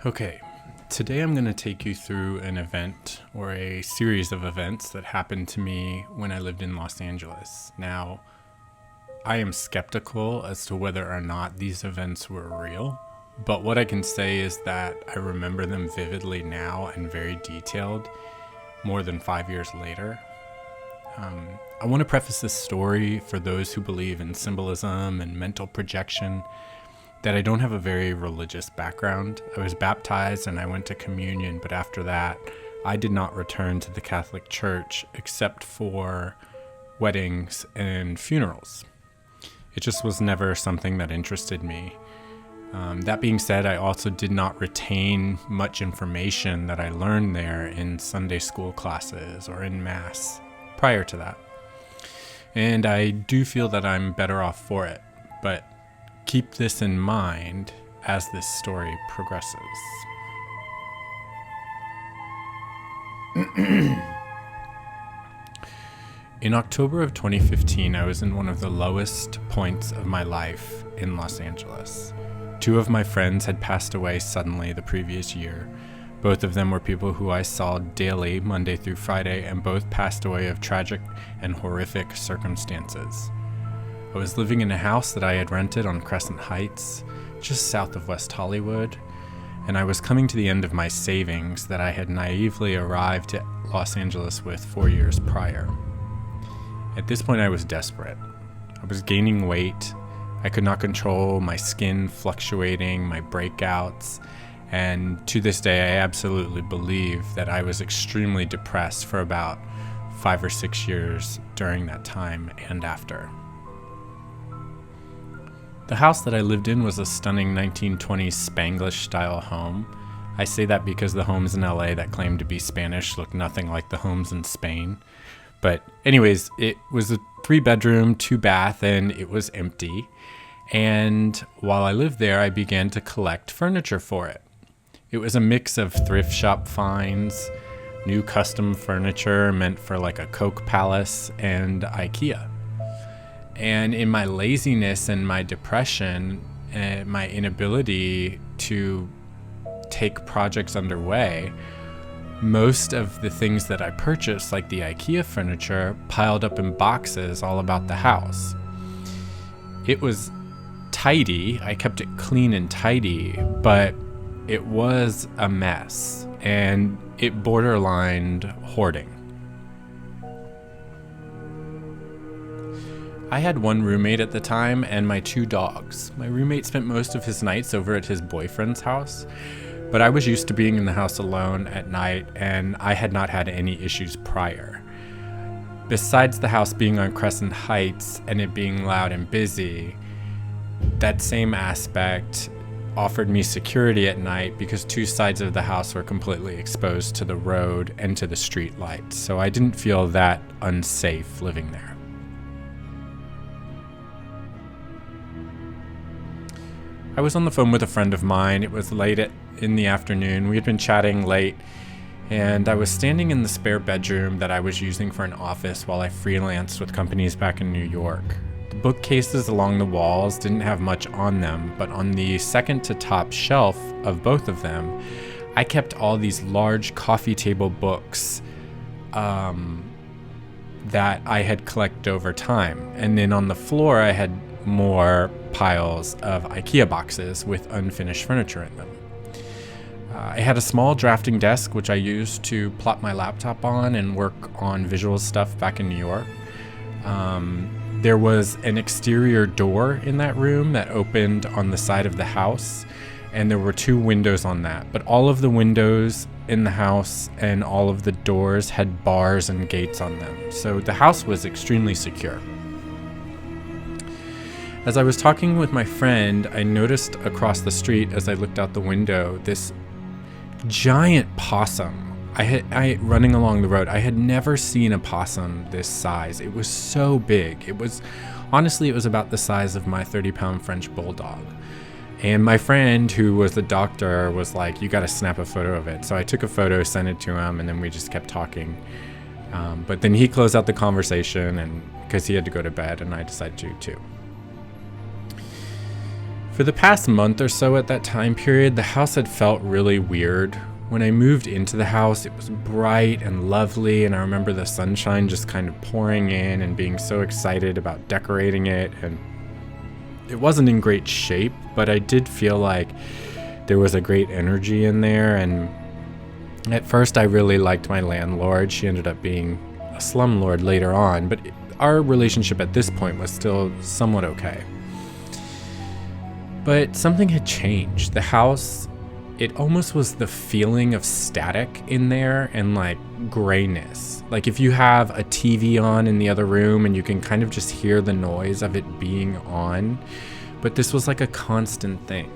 Okay, today I'm going to take you through an event or a series of events that happened to me when I lived in Los Angeles. Now, I am skeptical as to whether or not these events were real, but what I can say is that I remember them vividly now and very detailed more than 5 years later. I want to preface this story for those who believe in symbolism and mental projection that I don't have a very religious background. I was baptized and I went to communion, but after that, I did not return to the Catholic Church except for weddings and funerals. It just was never something that interested me. That being said, I also did not retain much information that I learned there in Sunday school classes or in Mass prior to that. And I do feel that I'm better off for it, but keep this in mind as this story progresses. In October of 2015, I was in one of the lowest points of my life in Los Angeles. 2 of my friends had passed away suddenly the previous year. Both of them were people who I saw daily, Monday through Friday, and both passed away of tragic and horrific circumstances. I was living in a house that I had rented on Crescent Heights, just south of West Hollywood, and I was coming to the end of my savings that I had naively arrived to Los Angeles with 4 years prior. At this point, I was desperate. I was gaining weight. I could not control my skin fluctuating, my breakouts, and to this day, I absolutely believe that I was extremely depressed for about 5 or 6 years during that time and after. The house that I lived in was a stunning 1920s Spanglish-style home. I say that because the homes in LA that claimed to be Spanish look nothing like the homes in Spain. But anyways, it was a 3-bedroom, 2-bath, and it was empty. And while I lived there, I began to collect furniture for it. It was a mix of thrift shop finds, new custom furniture meant for like a Coke Palace, and IKEA. And in my laziness and my depression and my inability to take projects underway, most of the things that I purchased, like the IKEA furniture, piled up in boxes all about the house. It was tidy. I kept it clean and tidy, but it was a mess, and it borderlined hoarding. I had 1 roommate at the time and my 2 dogs. My roommate spent most of his nights over at his boyfriend's house, but I was used to being in the house alone at night, and I had not had any issues prior. Besides the house being on Crescent Heights and it being loud and busy, that same aspect offered me security at night because 2 sides of the house were completely exposed to the road and to the street lights, so I didn't feel that unsafe living there. I was on the phone with a friend of mine. It was late in the afternoon. We had been chatting late, and I was standing in the spare bedroom that I was using for an office while I freelanced with companies back in New York. The bookcases along the walls didn't have much on them, but on the second to top shelf of both of them, I kept all these large coffee table books that I had collected over time. And then on the floor, I had more piles of IKEA boxes with unfinished furniture in them. I had a small drafting desk, which I used to plop my laptop on and work on visual stuff back in New York. There was an exterior door in that room that opened on the side of the house, and there were 2 windows on that. But all of the windows in the house and all of the doors had bars and gates on them. So the house was extremely secure. As I was talking with my friend, I noticed across the street as I looked out the window this giant possum. Running along the road, I had never seen a possum this size. It was so big. It was about the size of my 30-pound French bulldog. And my friend, who was a doctor, was like, "You got to snap a photo of it." So I took a photo, sent it to him, and then we just kept talking. But then he closed out the conversation, and because he had to go to bed, and I decided to too. For the past month or so at that time period, the house had felt really weird. When I moved into the house, it was bright and lovely, and I remember the sunshine just kind of pouring in and being so excited about decorating it. And it wasn't in great shape, but I did feel like there was a great energy in there. And at first I really liked my landlord. She ended up being a slumlord later on, but our relationship at this point was still somewhat okay. But something had changed. The house, it almost was the feeling of static in there and like grayness. Like if you have a TV on in the other room and you can kind of just hear the noise of it being on, but this was like a constant thing.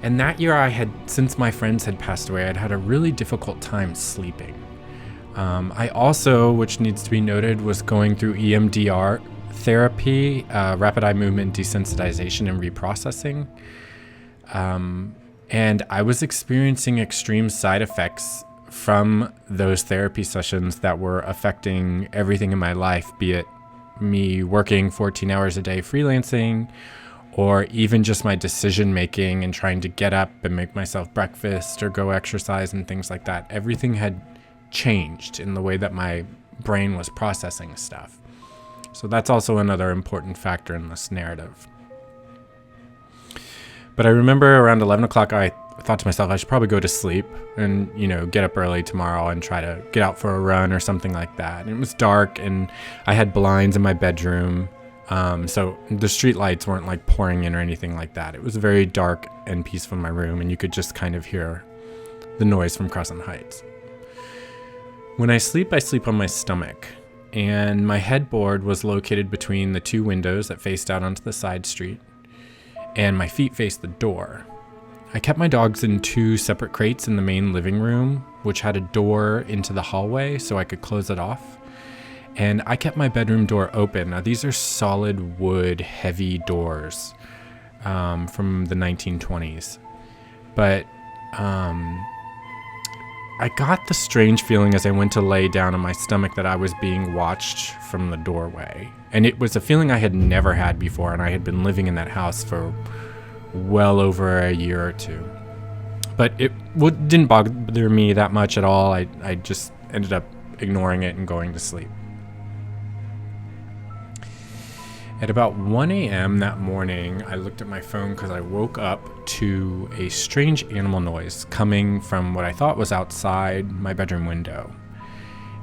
And that year since my friends had passed away, I'd had a really difficult time sleeping. I also, which needs to be noted, was going through EMDR therapy, rapid eye movement desensitization and reprocessing. And I was experiencing extreme side effects from those therapy sessions that were affecting everything in my life, be it me working 14 hours a day freelancing, or even just my decision making and trying to get up and make myself breakfast or go exercise and things like that. Everything had changed in the way that my brain was processing stuff. So that's also another important factor in this narrative. But I remember around 11 o'clock, I thought to myself, I should probably go to sleep and, get up early tomorrow and try to get out for a run or something like that. And it was dark and I had blinds in my bedroom. So the street lights weren't like pouring in or anything like that. It was very dark and peaceful in my room, and you could just kind of hear the noise from Crescent Heights. When I sleep on my stomach, and my headboard was located between the two windows that faced out onto the side street, and my feet faced the door. I kept my dogs in two separate crates in the main living room, which had a door into the hallway so I could close it off. And I kept my bedroom door open. Now, these are solid wood, heavy doors from the 1920s. But I got the strange feeling as I went to lay down on my stomach that I was being watched from the doorway. And it was a feeling I had never had before, and I had been living in that house for well over a year or two. But it didn't bother me that much at all. I just ended up ignoring it and going to sleep. At about 1 a.m. that morning, I looked at my phone because I woke up to a strange animal noise coming from what I thought was outside my bedroom window.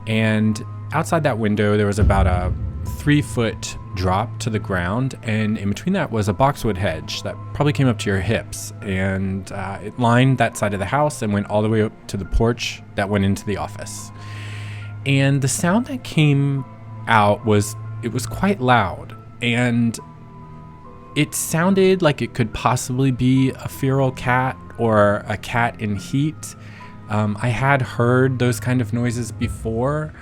And outside that window, there was about a 3-foot drop to the ground, and in between that was a boxwood hedge that probably came up to your hips, and it lined that side of the house and went all the way up to the porch that went into the office. And the sound that came out was quite loud. And it sounded like it could possibly be a feral cat or a cat in heat. I had heard those kind of noises before,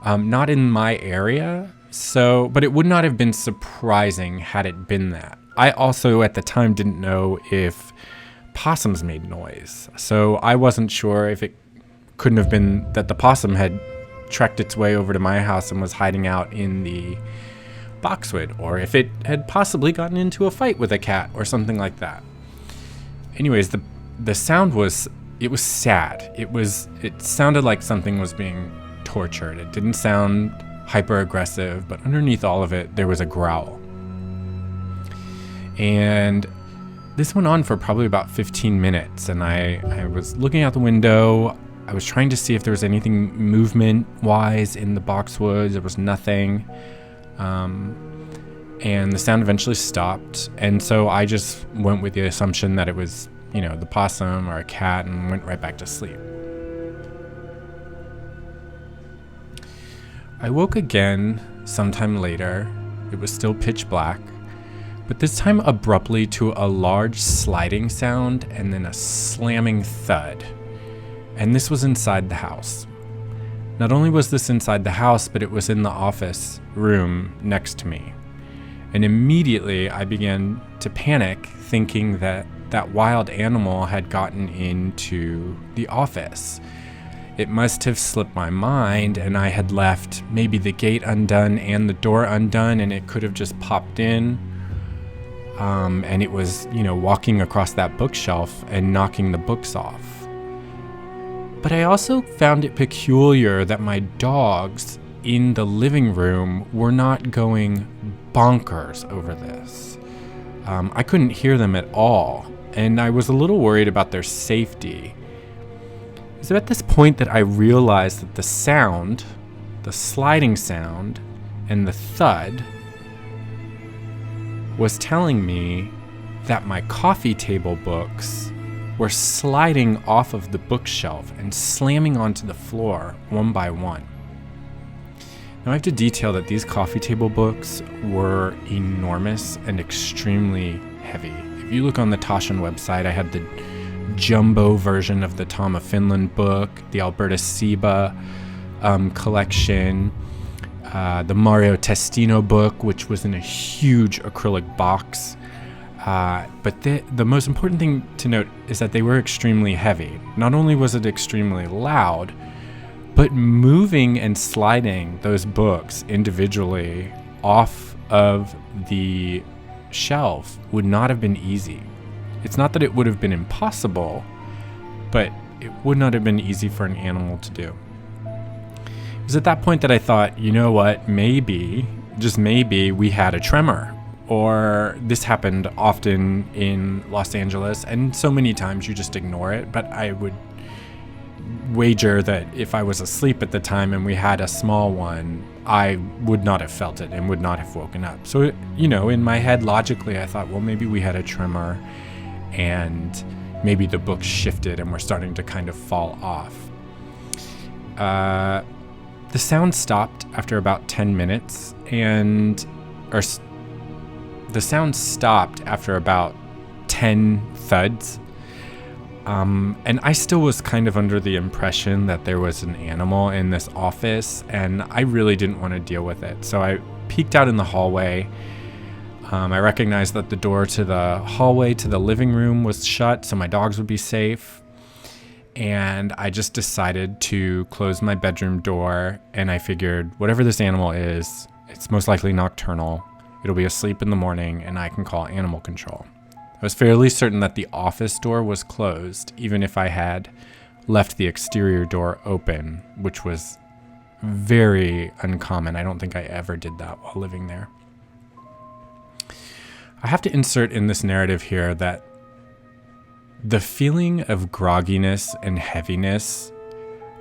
not in my area, but it would not have been surprising had it been that. I also at the time didn't know if possums made noise, so I wasn't sure if it couldn't have been that the possum had trekked its way over to my house and was hiding out in the boxwood, or if it had possibly gotten into a fight with a cat or something like that. Anyways, the sound was sad. It sounded like something was being tortured. It didn't sound hyper aggressive, but underneath all of it there was a growl. And this went on for probably about 15 minutes, and I was looking out the window. I was trying to see if there was anything movement wise in the boxwoods. There was nothing. And the sound eventually stopped, and so I just went with the assumption that it was, the possum or a cat, and went right back to sleep. I woke again sometime later. It was still pitch black, but this time abruptly to a large sliding sound and then a slamming thud. And this was inside the house. Not only was this inside the house, but it was in the office room next to me. And immediately I began to panic, thinking that that wild animal had gotten into the office. It must have slipped my mind, and I had left maybe the gate undone and the door undone, and it could have just popped in. and it was, walking across that bookshelf and knocking the books off. But I also found it peculiar that my dogs in the living room were not going bonkers over this. I couldn't hear them at all, and I was a little worried about their safety. It was at this point that I realized that the sound, the sliding sound, and the thud was telling me that my coffee table books were sliding off of the bookshelf and slamming onto the floor one by one. Now I have to detail that these coffee table books were enormous and extremely heavy. If you look on the Taschen website, I had the jumbo version of the Tom of Finland book, the Alberta Seba collection, the Mario Testino book, which was in a huge acrylic box. But the most important thing to note is that they were extremely heavy. Not only was it extremely loud, but moving and sliding those books individually off of the shelf would not have been easy. It's not that it would have been impossible, but it would not have been easy for an animal to do. It was at that point that I thought, you know what, maybe, just maybe, we had a tremor. Or this happened often in Los Angeles, and so many times you just ignore it. But I would wager that if I was asleep at the time and we had a small one, I would not have felt it and would not have woken up. So, in my head, logically, I thought, well, maybe we had a tremor and maybe the books shifted and we're starting to kind of fall off. The sound stopped after about 10 minutes the sound stopped after about 10 thuds. And I still was kind of under the impression that there was an animal in this office, and I really didn't want to deal with it. So I peeked out in the hallway. I recognized that the door to the hallway to the living room was shut, so my dogs would be safe. And I just decided to close my bedroom door, and I figured whatever this animal is, it's most likely nocturnal. It'll be asleep in the morning, and I can call animal control. I was fairly certain that the office door was closed, even if I had left the exterior door open, which was very uncommon. I don't think I ever did that while living there. I have to insert in this narrative here that the feeling of grogginess and heaviness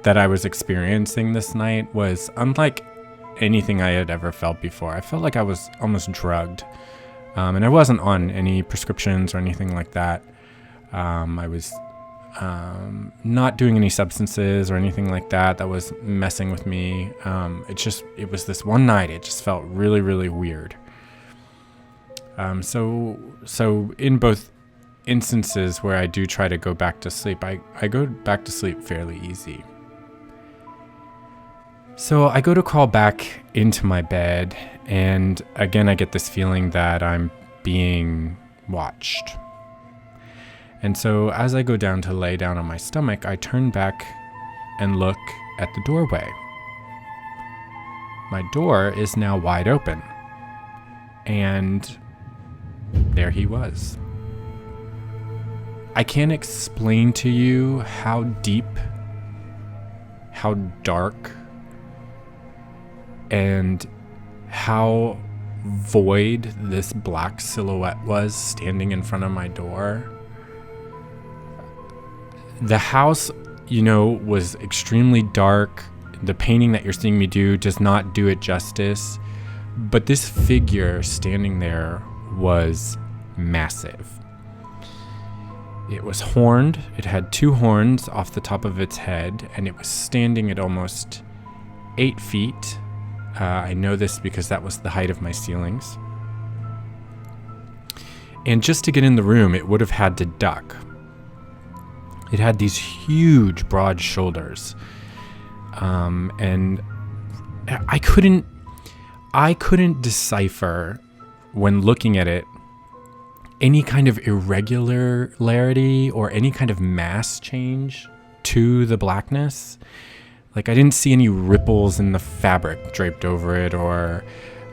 that I was experiencing this night was unlike anything I had ever felt before. I felt like I was almost drugged. And I wasn't on any prescriptions or anything like that. I was not doing any substances or anything like that was messing with me. It was this one night. It just felt really, really weird. So in both instances where I do try to go back to sleep, I go back to sleep fairly easy. So I go to crawl back into my bed, and again I get this feeling that I'm being watched. And so as I go down to lay down on my stomach, I turn back and look at the doorway. My door is now wide open, and there he was. I can't explain to you how deep, how dark, and how void this black silhouette was standing in front of my door. The house, was extremely dark. The painting that you're seeing me do does not do it justice, but this figure standing there was massive. It was horned. It had 2 horns off the top of its head, and it was standing at almost 8 feet. I know this because that was the height of my ceilings. And just to get in the room, it would have had to duck. It had these huge, broad shoulders. And I couldn't decipher, when looking at it, any kind of irregularity or any kind of mass change to the blackness. Like, I didn't see any ripples in the fabric draped over it, or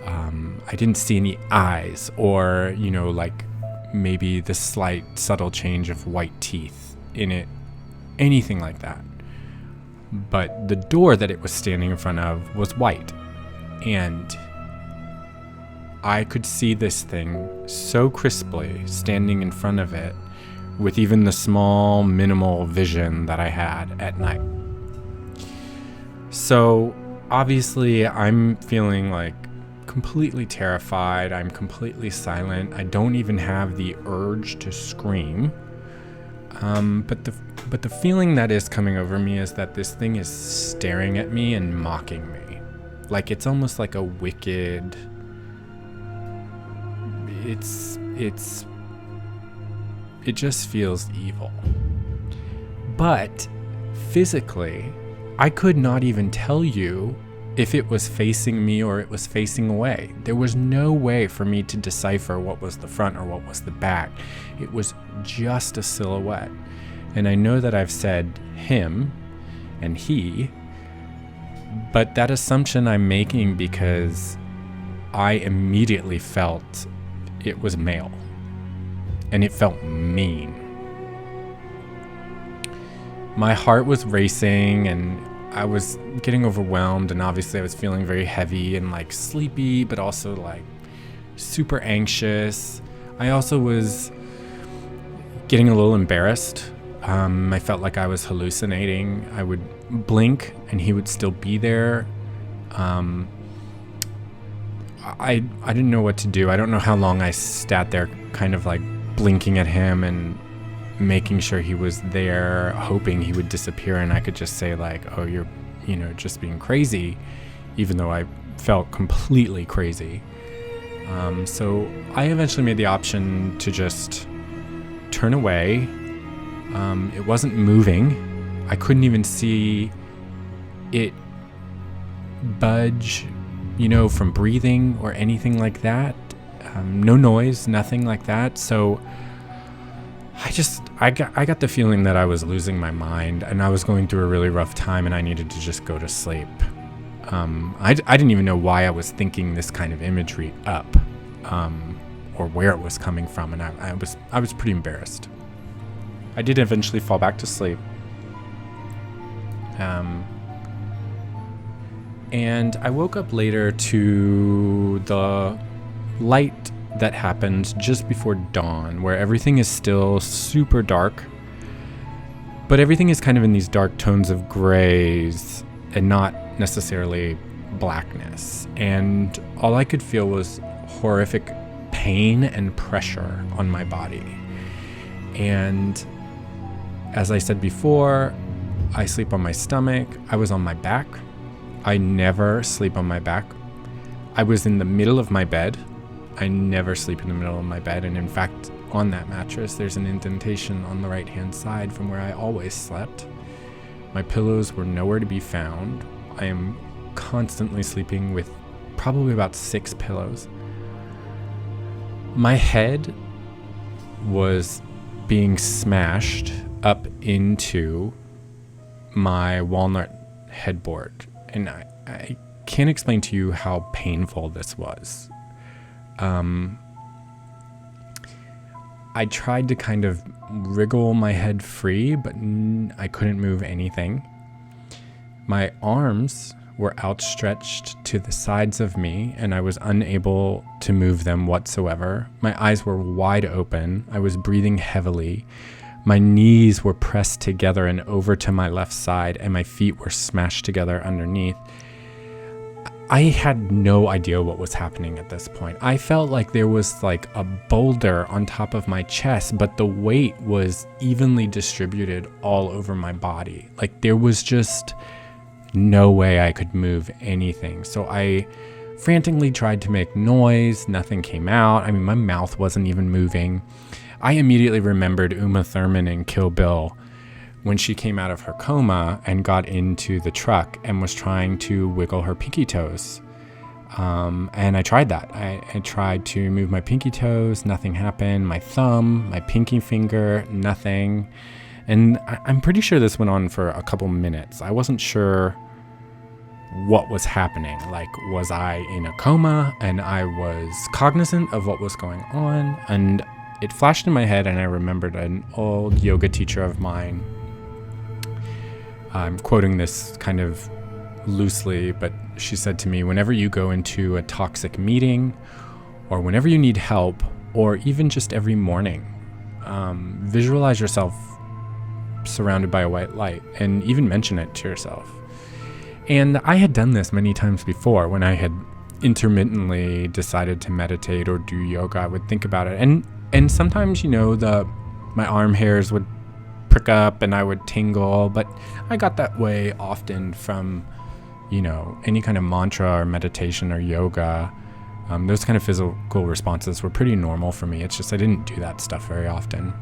I didn't see any eyes, or, maybe the slight, subtle change of white teeth in it, anything like that. But the door that it was standing in front of was white. And I could see this thing so crisply standing in front of it with even the small, minimal vision that I had at night. So obviously I'm feeling like completely terrified. I'm completely silent. I don't even have the urge to scream. But the feeling that is coming over me is that this thing is staring at me and mocking me. Like it's almost like a wicked... It just feels evil. But physically, I could not even tell you if it was facing me or it was facing away. There was no way for me to decipher what was the front or what was the back. It was just a silhouette. And I know that I've said him and he, but that assumption I'm making because I immediately felt it was male. And it felt mean. My heart was racing and I was getting overwhelmed, and obviously I was feeling very heavy and like sleepy, but also like super anxious. I also was getting a little embarrassed. I felt like I was hallucinating. I would blink and he would still be there. I didn't know what to do. I don't know how long I sat there kind of like blinking at him and making sure he was there, hoping he would disappear and I could just say like, oh, you're, just being crazy, even though I felt completely crazy. So I eventually made the option to just turn away. It wasn't moving. I couldn't even see it budge, from breathing or anything like that. No noise, nothing like that. So I got the feeling that I was losing my mind and I was going through a really rough time and I needed to just go to sleep. I didn't even know why I was thinking this kind of imagery up, or where it was coming from, and I was pretty embarrassed. I did eventually fall back to sleep. And I woke up later to the light that happened just before dawn, where everything is still super dark, but everything is kind of in these dark tones of grays and not necessarily blackness. And all I could feel was horrific pain and pressure on my body. And as I said before, I sleep on my stomach. I was on my back. I never sleep on my back. I was in the middle of my bed. I never sleep in the middle of my bed. And in fact, on that mattress, there's an indentation on the right-hand side from where I always slept. My pillows were nowhere to be found. I am constantly sleeping with probably about 6 pillows. My head was being smashed up into my walnut headboard. And I can't explain to you how painful this was. I tried to kind of wriggle my head free, but I couldn't move anything. My arms were outstretched to the sides of me, and I was unable to move them whatsoever. My eyes were wide open. I was breathing heavily. My knees were pressed together and over to my left side, and my feet were smashed together underneath. I had no idea what was happening at this point. I felt like there was like a boulder on top of my chest, but the weight was evenly distributed all over my body. Like there was just no way I could move anything. So I frantically tried to make noise. Nothing came out. I mean, my mouth wasn't even moving. I immediately remembered Uma Thurman in Kill Bill when she came out of her coma and got into the truck and was trying to wiggle her pinky toes. And I tried that. I tried to move my pinky toes. Nothing happened. My thumb, my pinky finger, nothing. And I'm pretty sure this went on for a couple minutes. I wasn't sure what was happening. Like, was I in a coma and I was cognizant of what was going on? And it flashed in my head, and I remembered an old yoga teacher of mine. I'm quoting this kind of loosely, but she said to me, whenever you go into a toxic meeting, or whenever you need help, or even just every morning, visualize yourself surrounded by a white light, and even mention it to yourself. And I had done this many times before. When I had intermittently decided to meditate or do yoga, I would think about it. And sometimes, my arm hairs would prick up and I would tingle, but I got that way often from, any kind of mantra or meditation or yoga. Those kind of physical responses were pretty normal for me. It's just I didn't do that stuff very often.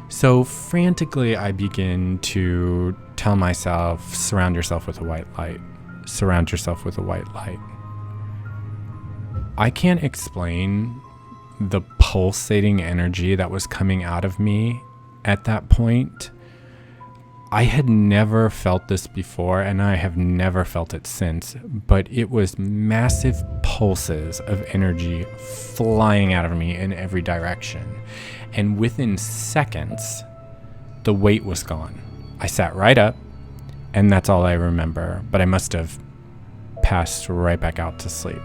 So frantically, I begin to tell myself, surround yourself with a white light. Surround yourself with a white light. I can't explain the pulsating energy that was coming out of me at that point. I had never felt this before, and I have never felt it since, but it was massive pulses of energy flying out of me in every direction. And within seconds, the weight was gone. I sat right up, and that's all I remember, but I must have passed right back out to sleep.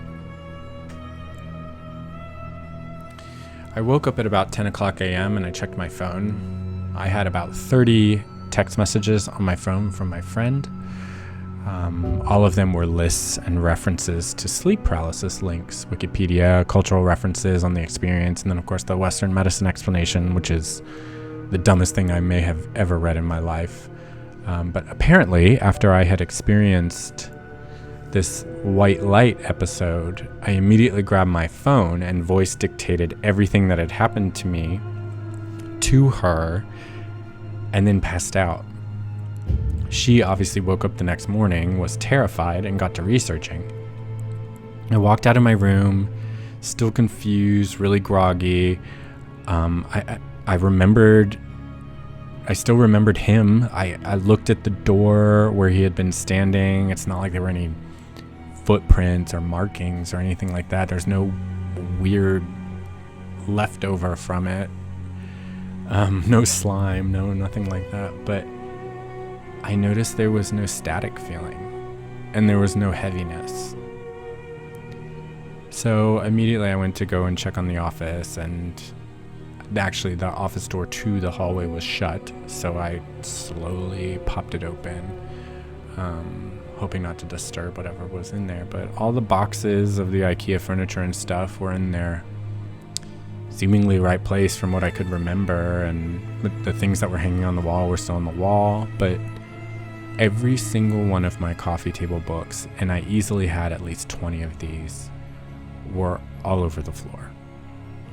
I woke up at about 10 o'clock a.m. and I checked my phone. I had about 30 text messages on my phone from my friend. All of them were lists and references to sleep paralysis links, Wikipedia, cultural references on the experience, and then of course the Western medicine explanation, which is the dumbest thing I may have ever read in my life. But apparently, after I had experienced this white light episode, I immediately grabbed my phone and voice dictated everything that had happened to me to her, and then passed out. She obviously woke up the next morning, was terrified, and got to researching. I walked out of my room, still confused, really groggy. I still remembered him. I looked at the door where he had been standing. It's not like there were any footprints or markings or anything like that. There's no weird leftover from it. No slime, nothing like that. But I noticed there was no static feeling, and there was no heaviness. So immediately I went to go and check on the office, and actually the office door to the hallway was shut, so I slowly popped it open, hoping not to disturb whatever was in there. But all the boxes of the IKEA furniture and stuff were in their seemingly right place from what I could remember, and the things that were hanging on the wall were still on the wall, but every single one of my coffee table books, and I easily had at least 20 of these, were all over the floor.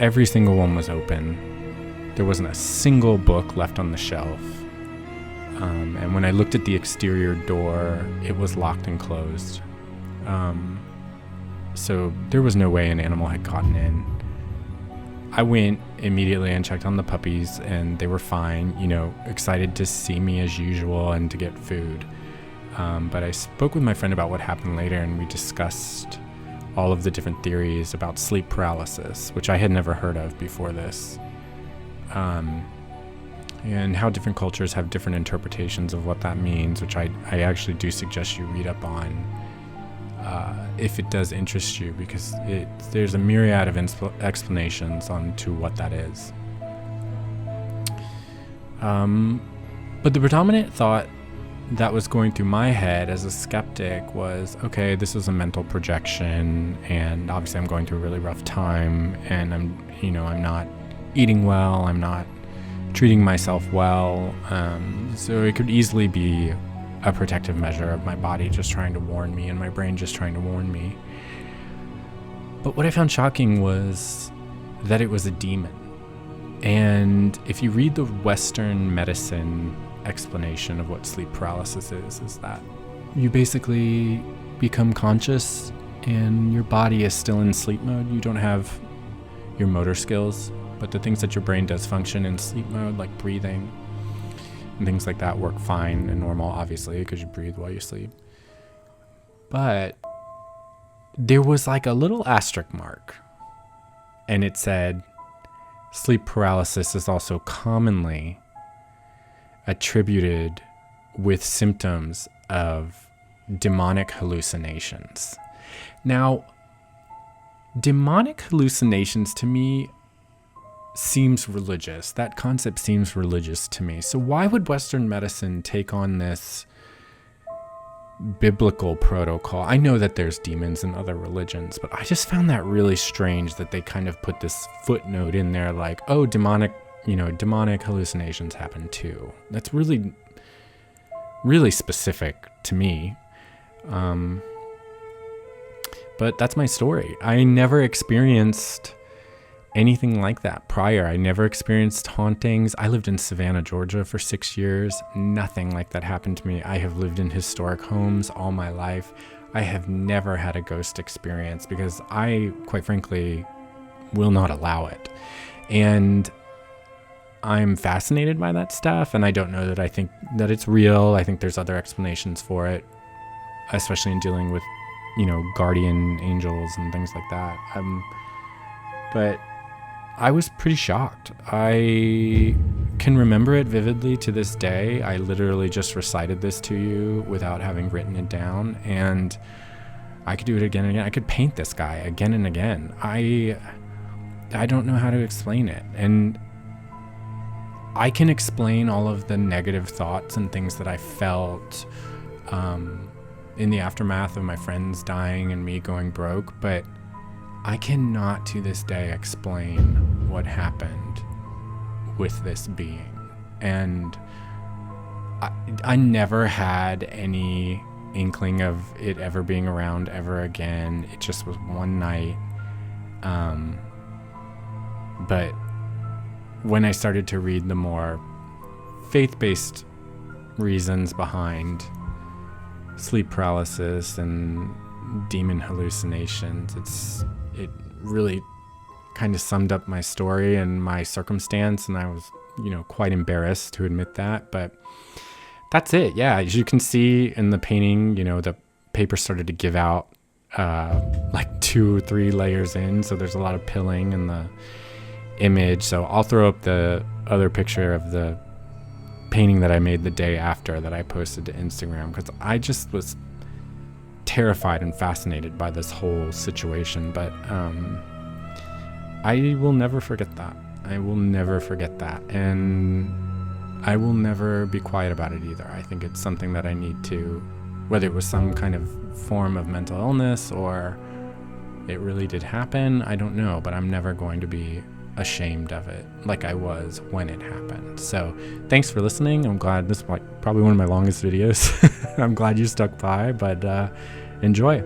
Every single one was open. There wasn't a single book left on the shelf. And when I looked at the exterior door, it was locked and closed. So there was no way an animal had gotten in. I went immediately and checked on the puppies, and they were fine, excited to see me as usual and to get food. But I spoke with my friend about what happened later, and we discussed all of the different theories about sleep paralysis, which I had never heard of before this. And how different cultures have different interpretations of what that means, which I actually do suggest you read up on if it does interest you, because there's a myriad of explanations onto what that is. But the predominant thought that was going through my head as a skeptic was, okay, this is a mental projection, and obviously I'm going through a really rough time, and I'm not eating well, I'm not treating myself well, so it could easily be a protective measure of my body just trying to warn me, and my brain just trying to warn me. But what I found shocking was that it was a demon. And if you read the Western medicine explanation of what sleep paralysis is that you basically become conscious and your body is still in sleep mode. You don't have your motor skills, but the things that your brain does function in sleep mode, like breathing and things like that, work fine and normal, obviously, because you breathe while you sleep. But there was like a little asterisk mark, and it said, sleep paralysis is also commonly attributed with symptoms of demonic hallucinations. Now, demonic hallucinations to me seems religious. That concept seems religious to me. So why would Western medicine take on this biblical protocol? I know that there's demons in other religions, but I just found that really strange that they kind of put this footnote in there like, oh, demonic hallucinations happen too. That's really, really specific to me. But that's my story. I never experienced anything like that prior. I never experienced hauntings. I lived in Savannah, Georgia for 6 years. Nothing like that happened to me. I have lived in historic homes all my life. I have never had a ghost experience because I, quite frankly, will not allow it. And I'm fascinated by that stuff, and I don't know that I think that it's real. I think there's other explanations for it, especially in dealing with, guardian angels and things like that. But I was pretty shocked. I can remember it vividly to this day. I literally just recited this to you without having written it down, and I could do it again and again. I could paint this guy again and again. I don't know how to explain it. And I can explain all of the negative thoughts and things that I felt in the aftermath of my friends dying and me going broke, but I cannot to this day explain what happened with this being. And I never had any inkling of it ever being around ever again. It just was one night. But when I started to read the more faith-based reasons behind sleep paralysis and demon hallucinations, it really kind of summed up my story and my circumstance, and I was, quite embarrassed to admit that, but that's it. Yeah, as you can see in the painting, the paper started to give out like 2 or 3 layers in, so there's a lot of pilling in the image. So I'll throw up the other picture of the painting that I made the day after that I posted to Instagram, because I just was terrified and fascinated by this whole situation. But I will never forget that. I will never forget that, and I will never be quiet about it either. I think it's something that I need to, whether it was some kind of form of mental illness or it really did happen, I don't know, but I'm never going to be ashamed of it like I was when it happened. So thanks for listening. I'm glad this is probably one of my longest videos. I'm glad you stuck by, but enjoy.